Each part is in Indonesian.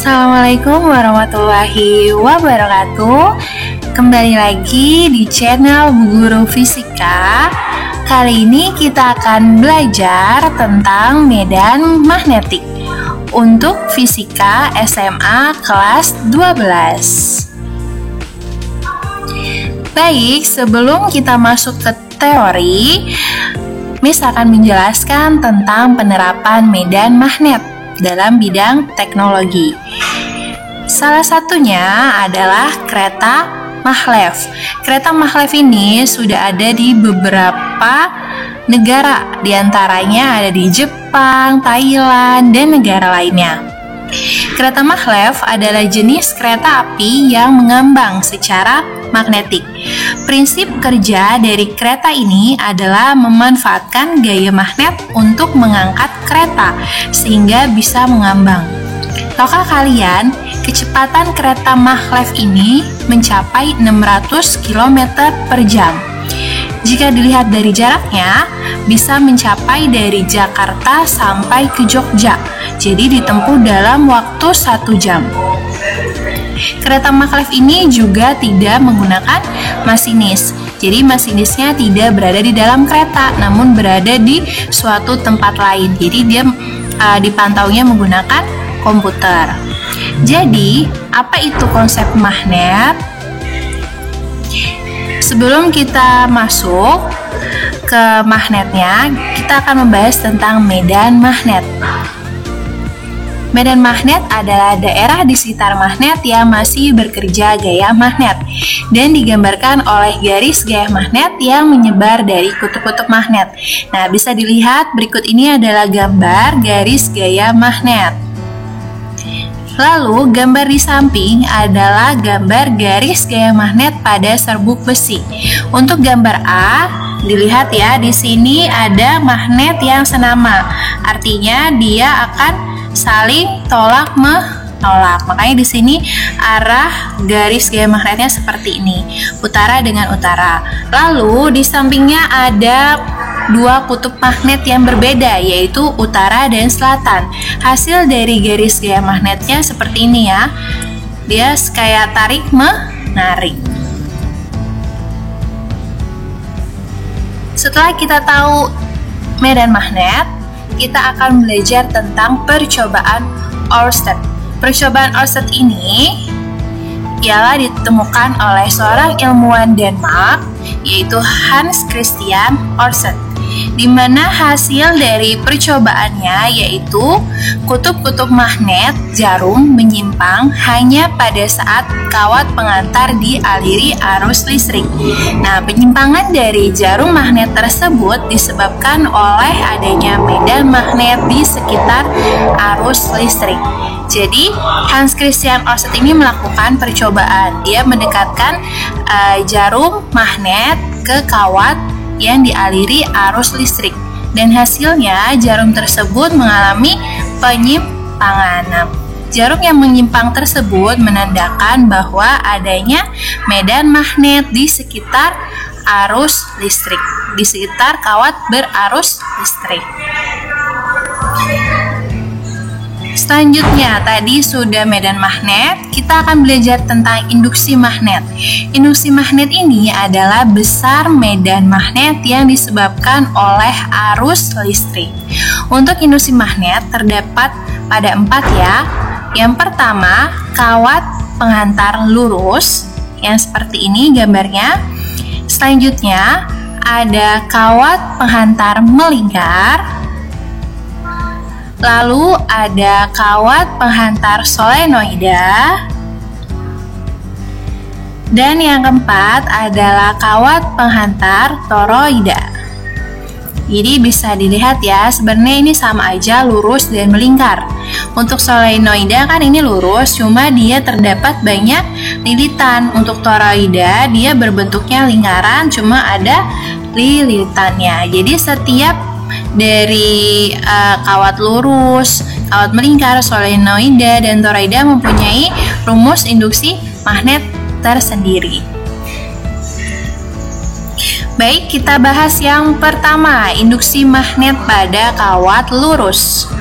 Assalamualaikum warahmatullahi wabarakatuh. Kembali lagi di channel Bu Guru Fisika. Kali ini kita akan belajar tentang medan magnetik untuk fisika SMA kelas 12. Baik, sebelum kita masuk ke teori, Miss akan menjelaskan tentang penerapan medan magnet dalam bidang teknologi. Salah satunya adalah kereta maglev. Kereta maglev ini sudah ada di beberapa negara, diantaranya ada di Jepang, Thailand, dan negara lainnya. Kereta maglev adalah jenis kereta api yang mengambang secara magnetik. Prinsip kerja dari kereta ini adalah memanfaatkan gaya magnet untuk mengangkat kereta sehingga bisa mengambang. Tahukah kalian, kecepatan kereta maglev ini mencapai 600 km per jam. Jika dilihat dari jaraknya, bisa mencapai dari Jakarta sampai ke Jogja. Jadi ditempuh dalam waktu 1 jam. Kereta maglev ini juga tidak menggunakan masinis. Jadi masinisnya tidak berada di dalam kereta, namun berada di suatu tempat lain. Jadi dia dipantaunya menggunakan komputer. Jadi, apa itu konsep magnet? Sebelum kita masuk ke magnetnya, kita akan membahas tentang medan magnet. Medan magnet adalah daerah di sekitar magnet yang masih bekerja gaya magnet dan digambarkan oleh garis gaya magnet yang menyebar dari kutub-kutub magnet. Nah, bisa dilihat berikut ini adalah gambar garis gaya magnet. Lalu, gambar di samping adalah gambar garis gaya magnet pada serbuk besi. Untuk gambar A, dilihat ya, di sini ada magnet yang senama. Artinya dia akan saling tolak menolak. Makanya di sini arah garis gaya magnetnya seperti ini, utara dengan utara. Lalu di sampingnya ada dua kutub magnet yang berbeda, yaitu utara dan selatan. Hasil dari garis gaya magnetnya seperti ini ya. Dia kayak tarik menarik. Setelah kita tahu medan magnet, kita akan belajar tentang percobaan Ørsted. Percobaan Ørsted ini ialah ditemukan oleh seorang ilmuwan Denmark, yaitu Hans Christian Ørsted, di mana hasil dari percobaannya yaitu kutub-kutub magnet jarum menyimpang hanya pada saat kawat pengantar dialiri arus listrik. Nah, penyimpangan dari jarum magnet tersebut disebabkan oleh adanya medan magnet di sekitar arus listrik. Jadi, Hans Christian Ørsted ini melakukan percobaan. Dia mendekatkan jarum magnet ke kawat yang dialiri arus listrik, dan hasilnya jarum tersebut mengalami penyimpangan. Nah, jarum yang menyimpang tersebut menandakan bahwa adanya medan magnet di sekitar arus listrik, di sekitar kawat berarus listrik. Selanjutnya, tadi sudah medan magnet, kita akan belajar tentang induksi magnet. Induksi magnet ini adalah besar medan magnet yang disebabkan oleh arus listrik. Untuk induksi magnet terdapat pada 4 ya. Yang pertama, kawat penghantar lurus, yang seperti ini gambarnya. Selanjutnya, ada kawat penghantar melingkar. Lalu ada kawat penghantar solenoida. Dan yang keempat adalah kawat penghantar toroida. Jadi bisa dilihat ya, sebenarnya ini sama aja, lurus dan melingkar. Untuk solenoida kan ini lurus, cuma dia terdapat banyak lilitan. Untuk toroida dia berbentuknya lingkaran, cuma ada lilitannya. Jadi setiap dari kawat lurus, kawat melingkar, solenoida, dan toroida mempunyai rumus induksi magnet tersendiri. Baik, kita bahas yang pertama, induksi magnet pada kawat lurus.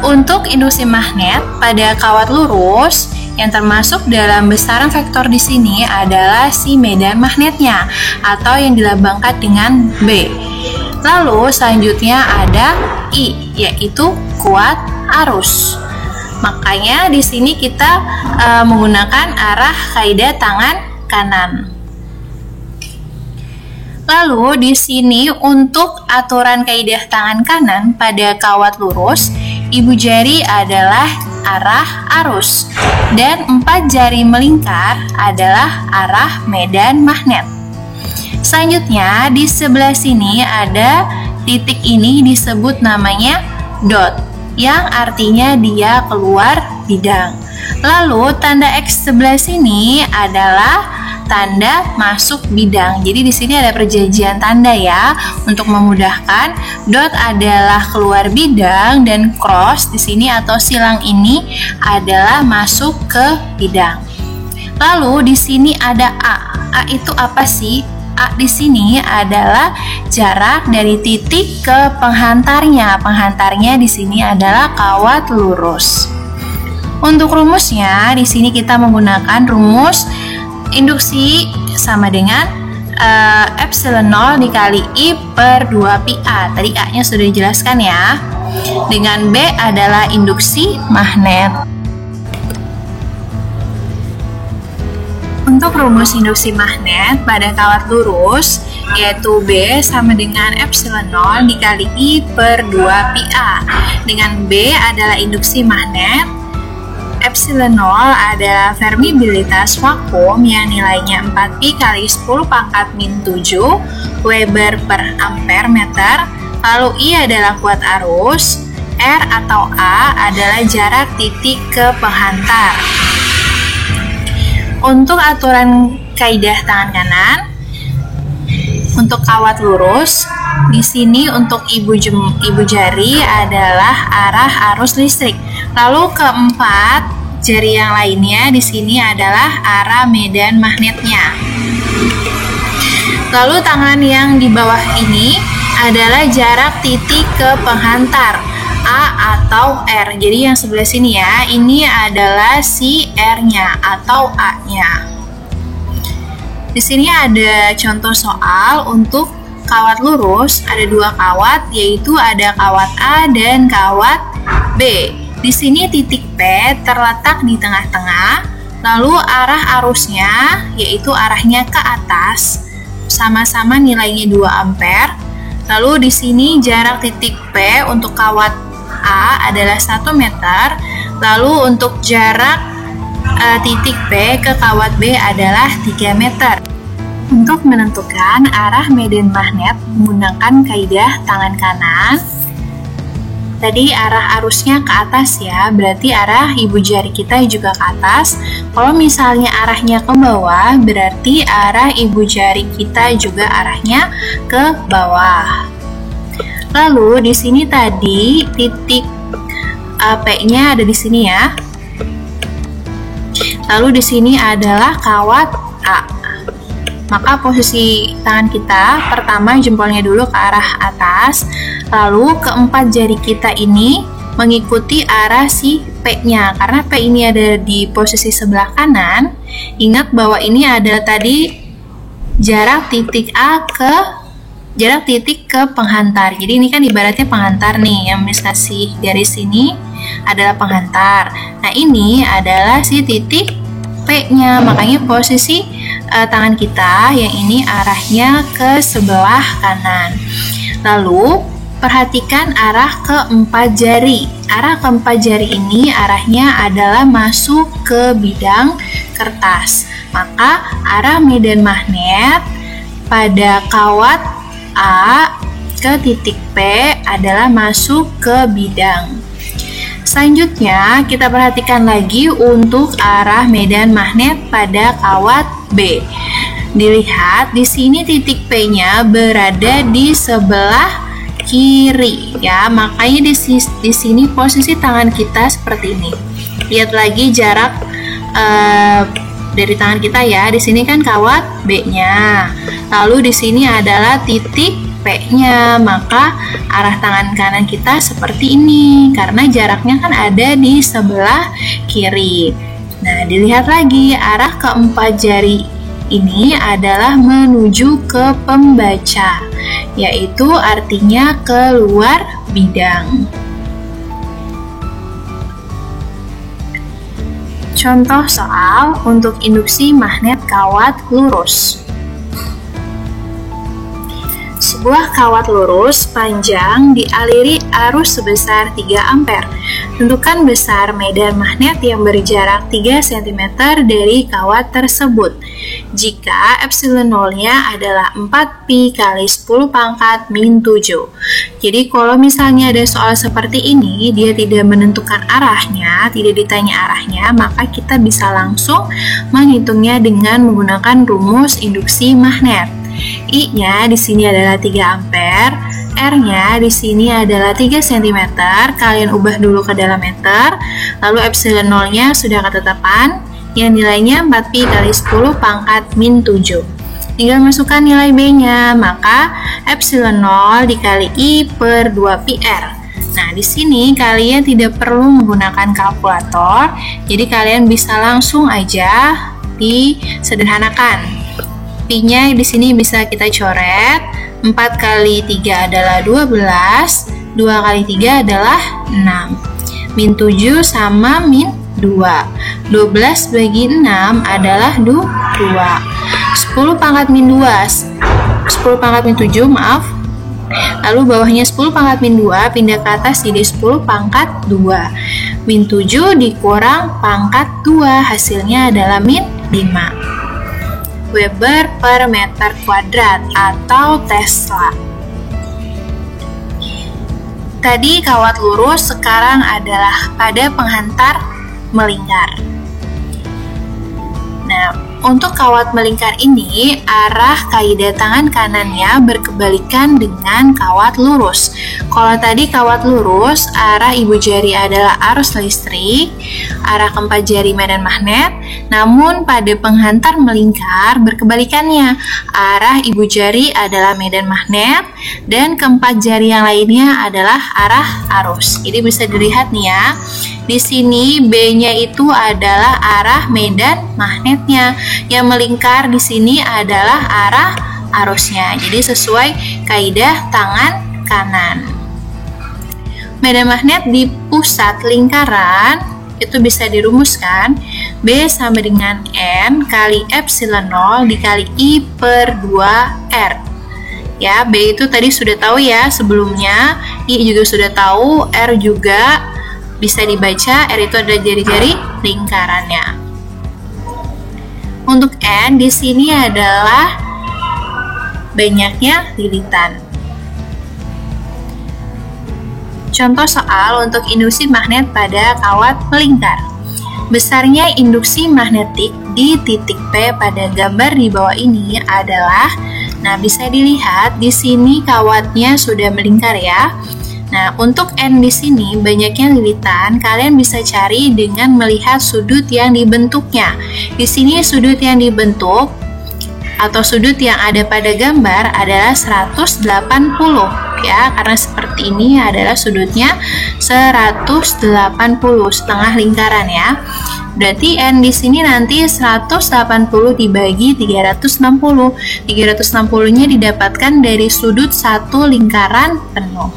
Untuk induksi magnet pada kawat lurus, yang termasuk dalam besaran vektor di sini adalah si medan magnetnya atau yang dilambangkan dengan B. Lalu selanjutnya ada I, yaitu kuat arus. Makanya di sini kita menggunakan arah kaidah tangan kanan. Lalu di sini untuk aturan kaidah tangan kanan pada kawat lurus, ibu jari adalah arah arus dan 4 jari melingkar adalah arah medan magnet. Selanjutnya di sebelah sini ada titik, ini disebut namanya dot, yang artinya dia keluar bidang. Lalu tanda X sebelah sini adalah tanda masuk bidang. Jadi di sini ada perjanjian tanda ya, untuk memudahkan. Dot adalah keluar bidang dan cross di sini atau silang ini adalah masuk ke bidang. Lalu di sini ada A. A itu apa sih? A di sini adalah jarak dari titik ke penghantarnya. Penghantarnya di sini adalah kawat lurus. Untuk rumusnya di sini kita menggunakan rumus induksi sama dengan epsilon 0 dikali I per 2 pi A. Tadi A-nya sudah dijelaskan ya. Dengan B adalah induksi magnet. Untuk rumus induksi magnet pada kawat lurus, yaitu B sama dengan epsilon 0 dikali I per 2 pi A. Dengan B adalah induksi magnet, epsilon 0 adalah permeabilitas vakum yang nilainya 4pi kali 10 pangkat min 7 Weber per ampere meter. Lalu I adalah kuat arus, R atau A adalah jarak titik ke penghantar. Untuk aturan kaidah tangan kanan, untuk kawat lurus, di sini untuk ibu jari adalah arah arus listrik. Lalu keempat jari yang lainnya di sini adalah arah medan magnetnya. Lalu tangan yang di bawah ini adalah jarak titik ke penghantar, A atau R. Jadi yang sebelah sini ya, ini adalah si R-nya atau A-nya. Di sini ada contoh soal untuk kawat lurus, ada 2 kawat, yaitu ada kawat A dan kawat B. Di sini titik P terletak di tengah-tengah, lalu arah arusnya yaitu arahnya ke atas, sama-sama nilainya 2 ampere. Lalu di sini jarak titik P untuk kawat A adalah 1 meter, lalu untuk jarak titik P ke kawat B adalah 3 meter. Untuk menentukan arah medan magnet menggunakan kaidah tangan kanan, tadi arah arusnya ke atas ya, berarti arah ibu jari kita juga ke atas. Kalau misalnya arahnya ke bawah, berarti arah ibu jari kita juga arahnya ke bawah. Lalu di sini tadi titik P-nya ada di sini ya. Lalu di sini adalah kawat A. Maka posisi tangan kita pertama jempolnya dulu ke arah atas, lalu keempat jari kita ini mengikuti arah si P-nya. Karena P ini ada di posisi sebelah kanan, ingat bahwa ini adalah tadi jarak titik A ke penghantar. Jadi ini kan ibaratnya penghantar nih, yang Miss kasih garis sini adalah penghantar. Nah ini adalah si titik P-nya, makanya posisi tangan kita yang ini arahnya ke sebelah kanan. Lalu perhatikan arah keempat jari. Arah keempat jari ini arahnya adalah masuk ke bidang kertas. Maka arah medan magnet pada kawat A ke titik P adalah masuk ke bidang. Selanjutnya kita perhatikan lagi untuk arah medan magnet pada kawat B. Dilihat di sini titik P-nya berada di sebelah kiri ya, makanya di sini posisi tangan kita seperti ini. Lihat lagi jarak dari tangan kita ya. Di sini kan kawat B-nya. Lalu di sini adalah titik P-nya, maka arah tangan kanan kita seperti ini karena jaraknya kan ada di sebelah kiri. Nah, dilihat lagi arah keempat jari ini adalah menuju ke pembaca, yaitu artinya keluar bidang. Contoh soal untuk induksi magnet kawat lurus. Sebuah kawat lurus panjang dialiri arus sebesar 3 ampere. Tentukan besar medan magnet yang berjarak 3 cm dari kawat tersebut. Jika epsilon nolnya adalah 4pi kali 10 pangkat min 7. Jadi kalau misalnya ada soal seperti ini, dia tidak menentukan arahnya, tidak ditanya arahnya, maka kita bisa langsung menghitungnya dengan menggunakan rumus induksi magnet. I-nya di sini adalah 3 ampere, R-nya di sini adalah 3 cm, kalian ubah dulu ke dalam meter, lalu epsilon nolnya sudah ketetapan, yang nilainya 4pi kali 10 pangkat min 7. Tinggal masukkan nilai B-nya, maka epsilon 0 dikali I per 2πr. Nah, di sini kalian tidak perlu menggunakan kalkulator, jadi kalian bisa langsung aja disederhanakan. Pi-nya di sini bisa kita coret. 4 kali 3 adalah 12, 2 kali 3 adalah 6. Min 7 sama min 2. 12 bagi 6 adalah 2. 10 pangkat min 2, 10 pangkat min 7, maaf. Lalu bawahnya 10 pangkat min 2 pindah ke atas jadi 10 pangkat 2. Min 7 dikurang pangkat 2, hasilnya adalah min 5. Weber per meter kuadrat atau Tesla. Tadi kawat lurus, sekarang adalah pada penghantar melingkar. Nah, untuk kawat melingkar ini, arah kaidah tangan kanannya berkebalikan dengan kawat lurus. Kalau tadi kawat lurus, arah ibu jari adalah arus listrik, arah keempat jari medan magnet. Namun pada penghantar melingkar berkebalikannya, arah ibu jari adalah medan magnet dan keempat jari yang lainnya adalah arah arus. Jadi bisa dilihat nih ya. Di sini B-nya itu adalah arah medan magnetnya. Yang melingkar di sini adalah arah arusnya. Jadi sesuai kaidah tangan kanan. Medan magnet di pusat lingkaran itu bisa dirumuskan B sama dengan N kali epsilon 0 dikali I per 2R. Ya, B itu tadi sudah tahu ya sebelumnya, I juga sudah tahu, R juga bisa dibaca, R itu adalah jari-jari lingkarannya. Untuk N di sini adalah banyaknya lilitan. Contoh soal untuk induksi magnet pada kawat melingkar. Besarnya induksi magnetik di titik P pada gambar di bawah ini adalah, nah bisa dilihat di sini kawatnya sudah melingkar ya. Nah, untuk N di sini banyaknya lilitan, kalian bisa cari dengan melihat sudut yang dibentuknya. Di sini sudut yang dibentuk atau sudut yang ada pada gambar adalah 180 ya, karena seperti ini adalah sudutnya 180 setengah lingkaran ya. Berarti N di sini nanti 180 dibagi 360. 360-nya didapatkan dari sudut satu lingkaran penuh.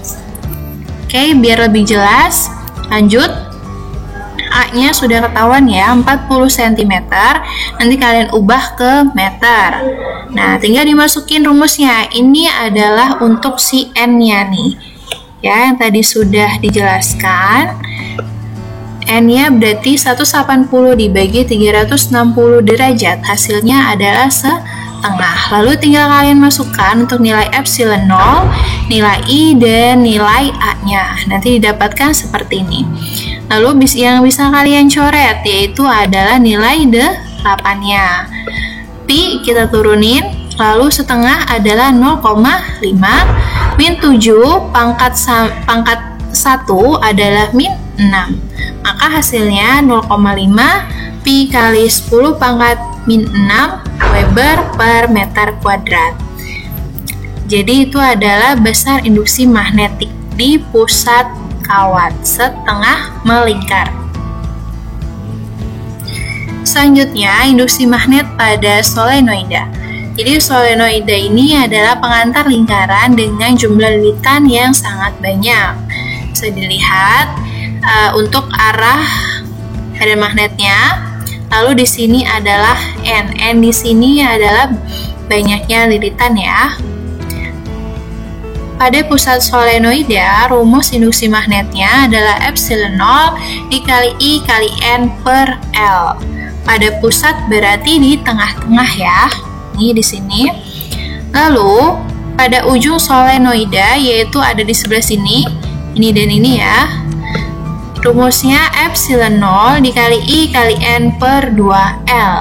Oke, biar lebih jelas, lanjut. A-nya sudah ketahuan ya, 40 cm. Nanti kalian ubah ke meter. Nah, tinggal dimasukin rumusnya. Ini adalah untuk si N-nya nih. Ya, yang tadi sudah dijelaskan. N-nya berarti 180 dibagi 360 derajat. Hasilnya adalah setengah. Lalu tinggal kalian masukkan untuk nilai epsilon 0, nilai I, dan nilai A-nya. Nanti didapatkan seperti ini. Lalu yang bisa kalian coret yaitu adalah nilai 8-nya. Pi kita turunin, lalu setengah adalah 0,5, min 7 pangkat 1 adalah min 6. Maka hasilnya 0,5 Pi kali 10 pangkat min 6 Weber per meter kuadrat. Jadi itu adalah besar induksi magnetik di pusat kawat setengah melingkar. Selanjutnya, induksi magnet pada solenoida. Jadi solenoida ini adalah pengantar lingkaran dengan jumlah lilitan yang sangat banyak. Bisa dilihat untuk arah pada magnetnya. Lalu di sini adalah N di sini adalah banyaknya lilitan ya. Pada pusat solenoida, rumus induksi magnetnya adalah epsilon 0 dikali I kali N per L. Pada pusat berarti di tengah-tengah ya. Ini di sini. Lalu pada ujung solenoida yaitu ada di sebelah sini. Ini dan ini ya. Rumusnya epsilon 0 dikali I kali N per 2L.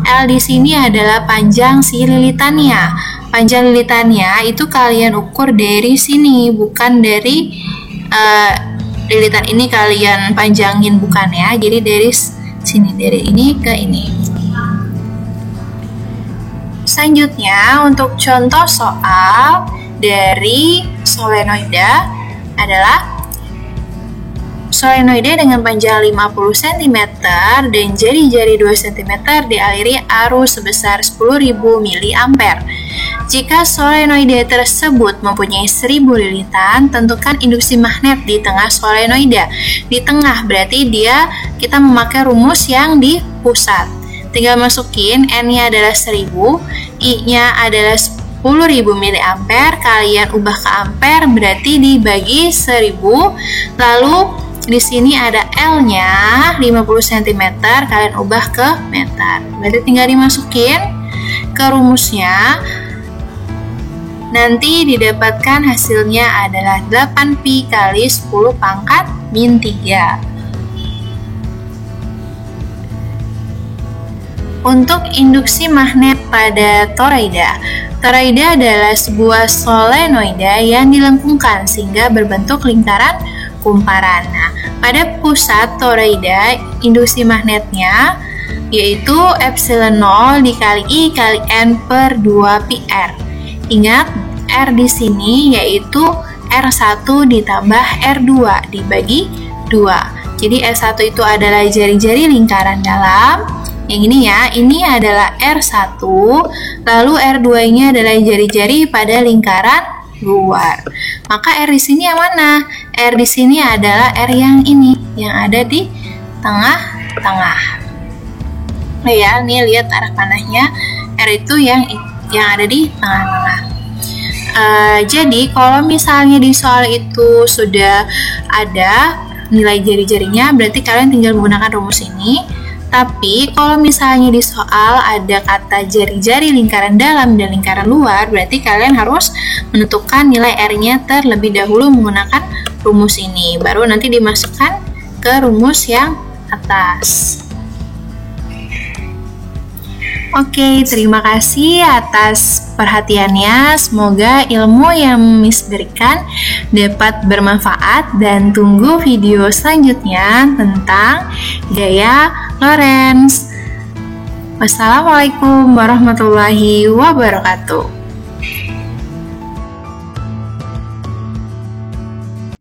L di sini adalah panjang si lilitannya. Panjang lilitannya itu kalian ukur dari sini, bukan dari lilitan ini kalian panjangin, bukan ya. Jadi dari sini, dari ini ke ini. Selanjutnya untuk contoh soal dari solenoida adalah solenoida dengan panjang 50 cm dan jari-jari 2 cm dialiri arus sebesar 10.000 mA. Jika solenoida tersebut mempunyai 1000 lilitan, tentukan induksi magnet di tengah solenoida. Di tengah berarti kita memakai rumus yang di pusat. Tinggal masukin N-nya adalah 1000, I-nya adalah 10.000 mA, kalian ubah ke ampere berarti dibagi 1000. Lalu di sini ada L-nya 50 cm, kalian ubah ke meter. Berarti tinggal dimasukin ke rumusnya. Nanti didapatkan hasilnya adalah 8pi kali 10 pangkat min 3. Untuk induksi magnet pada toroida. Toroida adalah sebuah solenoida yang dilengkungkan sehingga berbentuk lingkaran kumparan. Nah, pada pusat toroida, induksi magnetnya yaitu epsilon 0 dikali I kali N per 2πr. Ingat, R di sini yaitu R1 ditambah R2 dibagi 2. Jadi R1 itu adalah jari-jari lingkaran dalam. Yang ini ya, ini adalah R1, lalu R2-nya adalah jari-jari pada lingkaran luar. Maka R di sini yang mana? R di sini adalah R yang ini, yang ada di tengah-tengah. Nah ya, nih lihat arah panahnya. R itu yang ada di tengah-tengah. Jadi kalau misalnya di soal itu sudah ada nilai jari-jarinya, berarti kalian tinggal menggunakan rumus ini. Tapi kalau misalnya di soal ada kata jari-jari lingkaran dalam dan lingkaran luar, berarti kalian harus menentukan nilai R-nya terlebih dahulu menggunakan rumus ini. Baru nanti dimasukkan ke rumus yang atas. Oke, terima kasih atas perhatiannya. Semoga ilmu yang Miss berikan dapat bermanfaat dan tunggu video selanjutnya tentang gaya Lorentz. Wassalamualaikum warahmatullahi wabarakatuh.